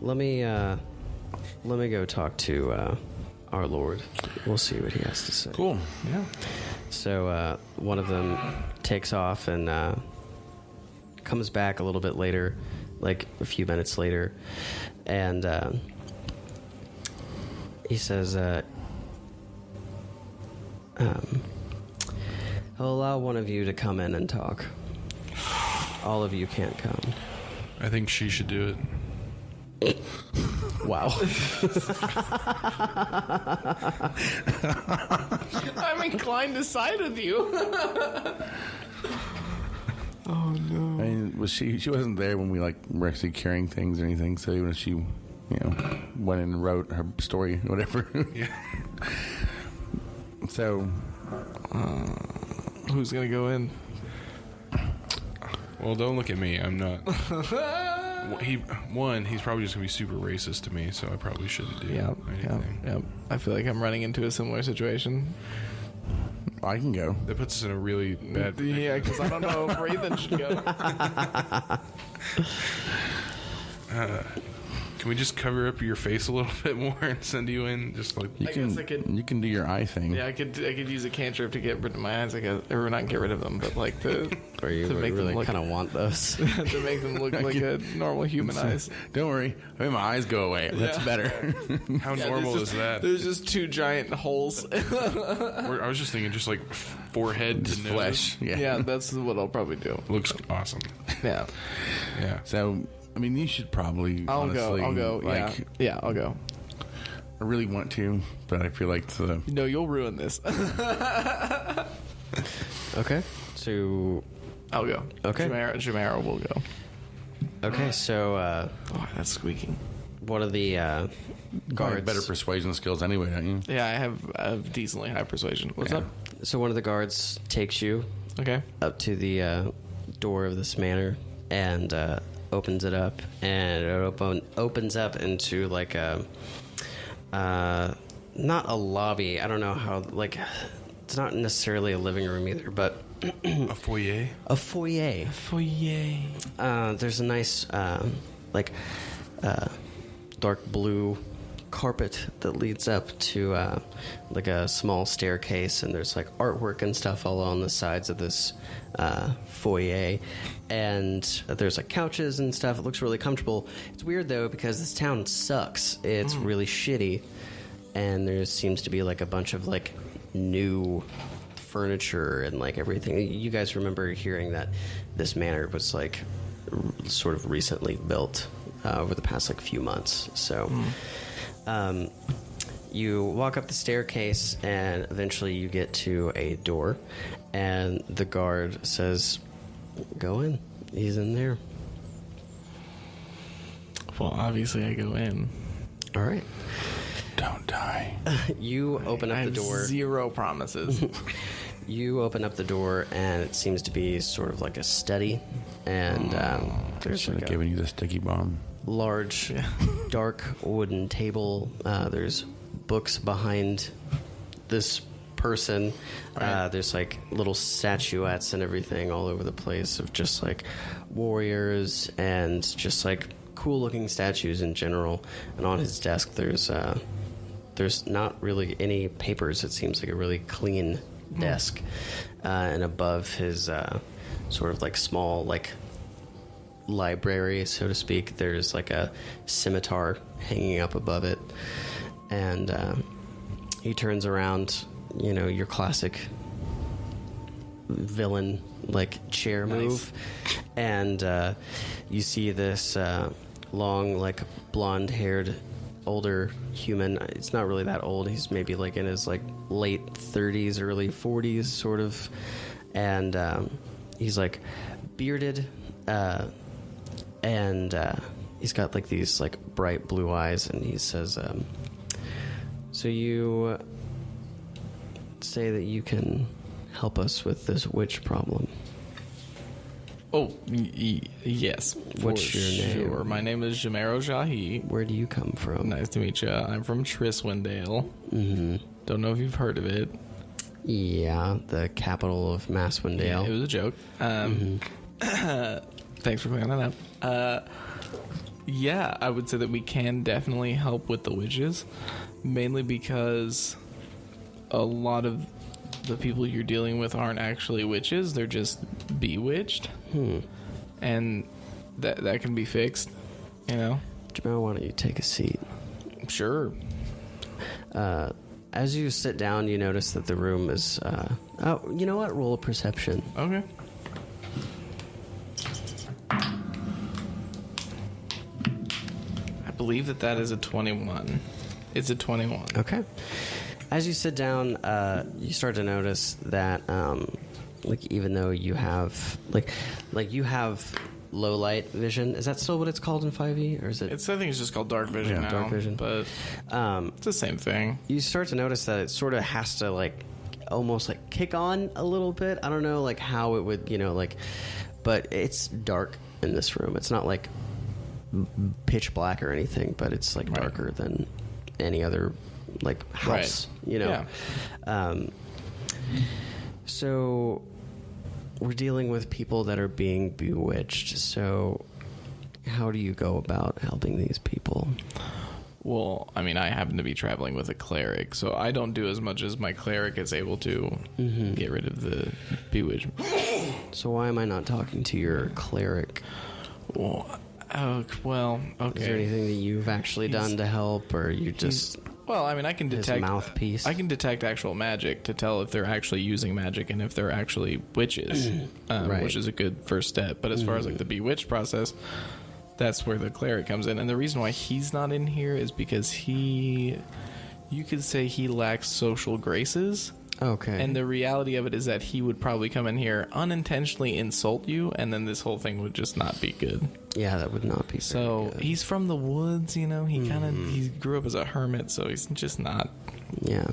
let me go talk to our Lord. We'll see what he has to say. Cool. Yeah. So one of them takes off and comes back a little bit later, like a few minutes later, and he says, I'll allow one of you to come in and talk. All of you can't come. I think she should do it. Wow. I'm inclined to side with you. Oh no. I mean, was she wasn't there when we like were actually carrying things or anything, so even if she, went in and wrote her story or whatever. Yeah. So who's gonna go in? Well, don't look at me. I'm not. He's probably just gonna be super racist to me, so I probably shouldn't do anything. Yeah. I feel like I'm running into a similar situation. I can go. That puts us in a really bad. Yeah, because I don't know if Raven should go. Can we just cover up your face a little bit more and send you in? Just like You can do your eye thing. Yeah, I could use a cantrip to get rid of my eyes. Or not get rid of them, but like to Or you to make really them look, kind of want those. to make them look like a normal human eyes. Don't worry. I mean, my eyes go away. That's better. how normal is that? There's just two giant holes. I was just thinking, just like forehead to nose. Flesh. Yeah. Yeah, that's what I'll probably do. Looks awesome. Yeah, Yeah. So, I mean, you should probably. I'll honestly, go. Yeah, I'll go. I really want to, but I feel like the. No, you'll ruin this. Okay. So, I'll go. Okay. Jamara will go. okay. So, Oh, that's squeaking. one of the Guard guards. better persuasion skills anyway, don't you? Yeah, I have decently high persuasion. What's Yeah. up? So one of the guards takes you Okay. up to the door of this manor and opens it up, and it opens up into like a not a lobby. I don't know how, like, it's not necessarily a living room either, but A foyer. a foyer. Foyer. There's a nice dark blue carpet that leads up to like a small staircase, and there's like artwork and stuff all on the sides of this foyer, and there's like couches and stuff. It looks really comfortable. It's weird though because this town sucks. It's really shitty, and there seems to be like a bunch of like new furniture and like everything. You guys remember hearing that this manor was like sort of recently built over the past like few months. So you walk up the staircase, and eventually you get to a door, and the guard says, "Go in." He's in there. Well, obviously I go in. All right. Don't die. You open I up the have door. zero promises. You open up the door, and it seems to be sort of like a study, and there's Should like have a given you the sticky bomb. large, dark wooden table. There's books behind this person. There's like little statuettes and everything all over the place of just like warriors and just like cool looking statues in general. And on his desk, there's not really any papers. It seems like a really clean desk. And above his sort of like small like library, so to speak, there's like a scimitar hanging up above it. And he turns around, your classic villain like chair move, and you see this long like blonde haired older human. It's not really that old. He's maybe like in his like late 30s, early 40s sort of, and he's like bearded, and he's got like these like bright blue eyes, and he says, so you say that you can help us with this witch problem? Oh, yes. What's your name? Sure. My name is Jamaro Jahi. Where do you come from? Nice to meet you. I'm from Triswindale. Mm-hmm. Don't know if you've heard of it. Yeah, the capital of Masswindale. Yeah, it was a joke. Thanks for clearing that up. Yeah, I would say that we can definitely help with the witches, mainly because a lot of the people you're dealing with aren't actually witches, they're just bewitched. And that can be fixed, you know? Jamel, why don't you take a seat? Sure. As you sit down, you notice that the room is... oh, you know what? Roll a perception. Okay. I believe that is a 21. It's a 21. Okay. As you sit down, you start to notice that, even though you have, you have low light vision. Is that still what it's called in 5e, or is it? I think it's just called dark vision now. Dark vision. But it's the same thing. You start to notice that it sort of has to almost kick on a little bit. I don't know how it would, but it's dark in this room. It's not pitch black or anything, but it's darker than any other house, Yeah. So we're dealing with people that are being bewitched. So how do you go about helping these people? Well, I mean, I happen to be traveling with a cleric, so I don't do as much as my cleric is able to get rid of the bewitchment. So why am I not talking to your cleric? Well, okay. Is there anything that you've actually done to help, or you just... Well, I mean, I can detect mouthpiece. I can detect actual magic to tell if they're actually using magic and if they're actually witches, Right. which is a good first step. But as far as the bewitched process, that's where the cleric comes in. And the reason why he's not in here is because you could say he lacks social graces. Okay. And the reality of it is that he would probably come in here unintentionally insult you, and then this whole thing would just not be good. Yeah, that would not be So good. he's from the woods, he he grew up as a hermit, so he's just not. Yeah.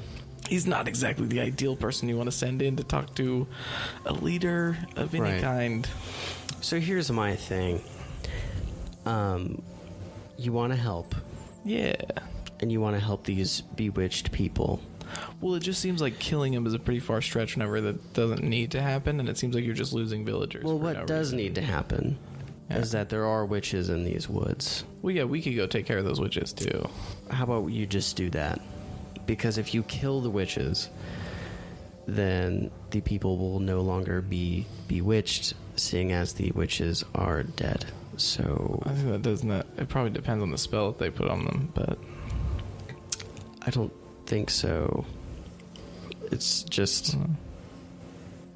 He's not exactly the ideal person you want to send in to talk to a leader of any kind. So here's my thing. You want to help. Yeah. And you want to help these bewitched people. Well, it just seems like killing him is a pretty far stretch whenever that doesn't need to happen, and it seems like you're just losing villagers. Well, what does need to happen is that there are witches in these woods. Well, yeah, we could go take care of those witches, too. How about you just do that? Because if you kill the witches, then the people will no longer be bewitched, seeing as the witches are dead. So I think that doesn't. It probably depends on the spell that they put on them, but I don't think so. It's just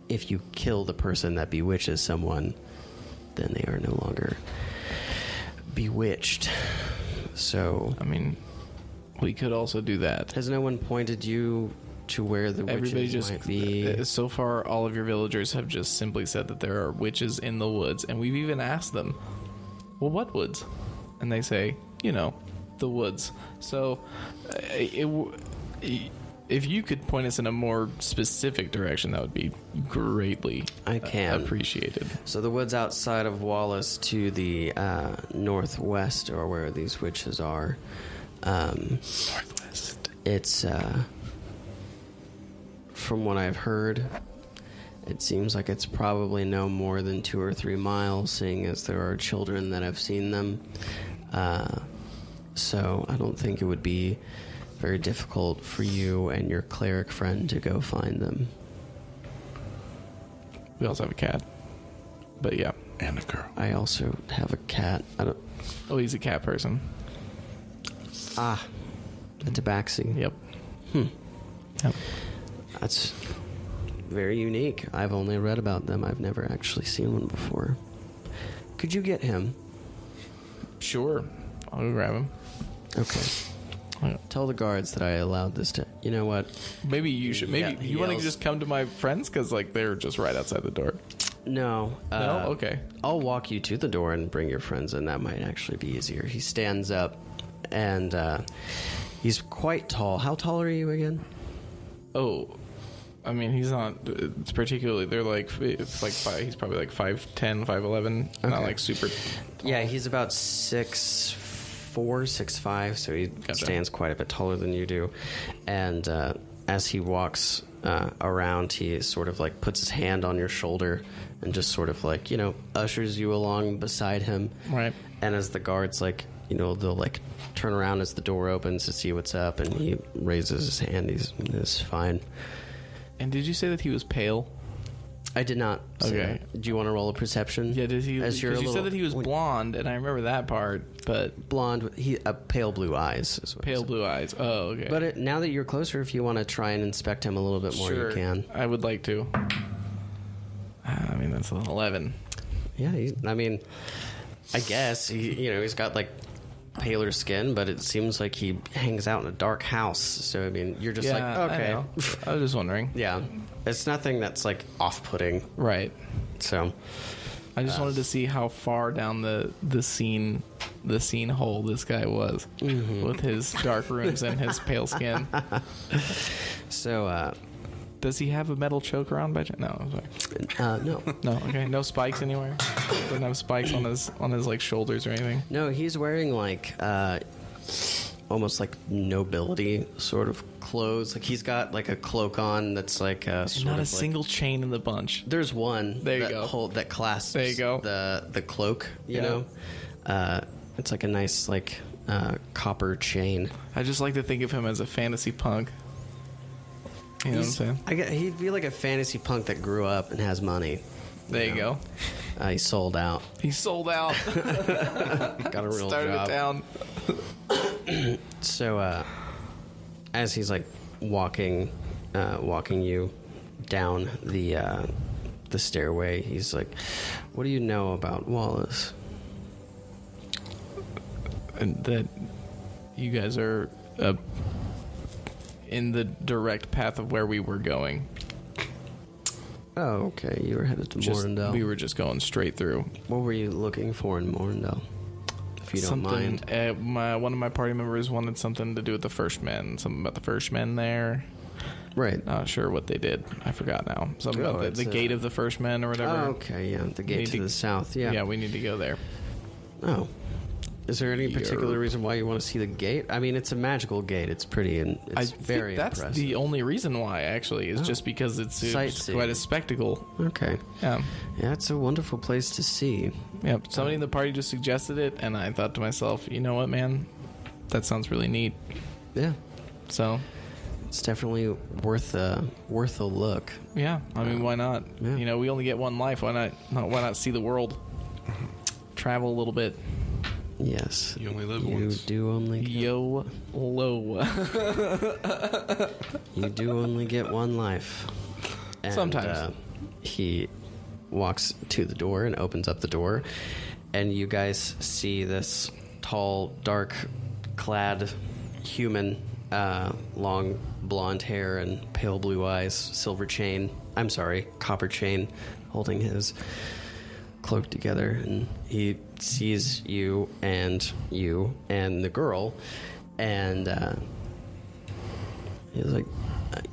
if you kill the person that bewitches someone, then they are no longer bewitched. So I mean, we could also do that. Has no one pointed you to where the witches might be? So far, all of your villagers have just simply said that there are witches in the woods, and we've even asked them, well, what woods? And they say, the woods. So if you could point us in a more specific direction, that would be greatly appreciated. So the woods outside of Wallace to the northwest are where these witches are. Northwest. It's, from what I've heard, it seems like it's probably no more than 2 or 3 miles, seeing as there are children that have seen them. So I don't think it would be very difficult for you and your cleric friend to go find them. We also have a cat. But yeah. And a girl. I also have a cat. Oh, he's a cat person. A tabaxi. Yep. Yep. That's very unique. I've only read about them. I've never actually seen one before. Could you get him? Sure. I'll go grab him. Okay. Tell the guards that I allowed this to... You know what? Maybe you should... Maybe you want to just come to my friends? Because, they're just right outside the door. No. No? Okay. I'll walk you to the door and bring your friends in. That might actually be easier. He stands up, and he's quite tall. How tall are you again? Oh, I mean, he's not... It's particularly... They're he's probably 5'10", 5'11". Okay. Not, super tall. Yeah, he's about 6'4", 6'5", so he stands quite a bit taller than you do. And as he walks around, he sort of puts his hand on your shoulder and just sort of ushers you along beside him. Right. and as the guards like they'll like turn around as the door opens to see what's up, and he raises his hand. He's fine. And did you say that he was pale? I did not say that. Do you want to roll a perception? Yeah, did he? Because you said that he was blonde, and I remember that part, but... Blonde, pale blue eyes. Pale blue eyes. Oh, okay. But now that you're closer, if you want to try and inspect him a little bit more, you can. I would like to. I mean, that's an 11. Yeah, I guess. He's got, like, paler skin, but it seems like he hangs out in a dark house. So, I mean, you're just like, okay. I was just wondering. Yeah. It's nothing that's, like, off-putting. Right. So... I just wanted to see how far down the scene hole this guy was with his dark rooms and his pale skin. So, does he have a metal choke around by chance? No, I'm sorry. No. No, okay. No spikes anywhere? Doesn't have spikes on his like shoulders or anything? No, he's wearing like almost like nobility sort of clothes. Like he's got like a cloak on that's like not a single chain in the bunch. There's one that clasps the cloak, you know. It's like a nice like copper chain. I just like to think of him as a fantasy punk. You know what I'm saying? He'd be like a fantasy punk that grew up and has money. There you go. He sold out. He sold out. Got a real Started job. it down. So, as he's like walking you down the stairway, he's like, "What do you know about Wallace?" And that you guys are in the direct path of where we were going. Oh, okay. You were headed to Morndell. We were just going straight through. What were you looking for in Morndell? If you don't mind. One of my party members wanted something to do with the First Men. Something about the First Men there. Right. Not sure what they did. I forgot now. Something about the gate of the First Men or whatever. Oh, okay, yeah. The gate to the south, yeah. Yeah, we need to go there. Oh. Is there any particular reason why you want to see the gate? I mean, it's a magical gate. It's pretty and it's very impressive. That's the only reason why, actually, is just because it's quite a spectacle. Okay. Yeah. Yeah, it's a wonderful place to see. Yeah, somebody in the party just suggested it, and I thought to myself, you know what, man? That sounds really neat. Yeah. So... it's definitely worth a look. Yeah, I mean, why not? Yeah. You know, we only get one life. Why not see the world? Travel a little bit. Yes. You only live once. You do only get... YOLO. You do only get one life. And, sometimes. He walks to the door and opens up the door, and you guys see this tall, dark-clad human, long blonde hair and pale blue eyes, copper chain, holding his cloak together, and he sees you and the girl, and he's like,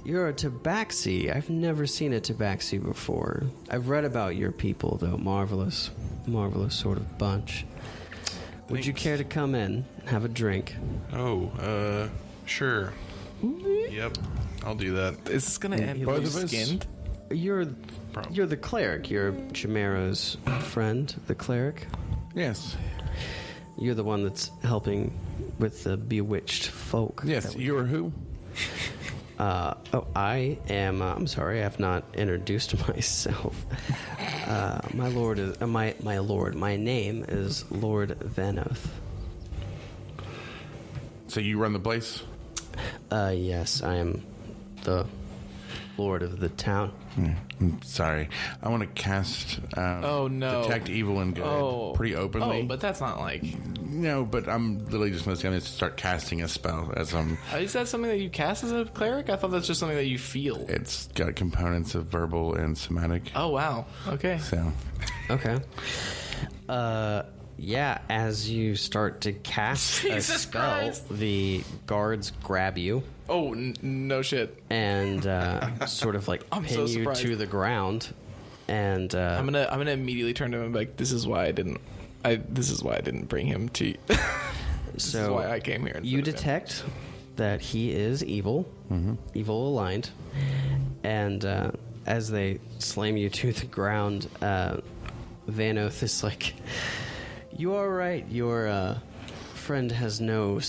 "You're a tabaxi. I've never seen a tabaxi before. I've read about your people, though. Marvelous sort of bunch. Would you care to come in and have a drink?" Oh, sure. Yep, I'll do that. Is this gonna end both with of us? skinned? You're the cleric. You're Chimero's friend, the cleric. Yes. You're the one that's helping with the bewitched folk. Yes. You are who? I am. I'm sorry, I have not introduced myself. My lord is my lord. My name is Lord Vanoth. So you run the place? Yes, I am the lord of the town. I'm sorry. I want to cast Detect Evil and Good pretty openly. Oh, but that's not like... No, but I'm literally just going to start casting a spell as I'm... Is that something that you cast as a cleric? I thought that's just something that you feel. It's got components of verbal and somatic. Oh, wow. Okay. So... Okay. Yeah, as you start to cast a spell, the guards grab you. Oh, no shit. And sort of like pin you to the ground. And I'm gonna immediately turn to him and be like, this is why I didn't bring him to you. This is why I came here. You detect that he is evil, evil aligned. And as they slam you to the ground, Vanoth is like... You are right. Your friend has no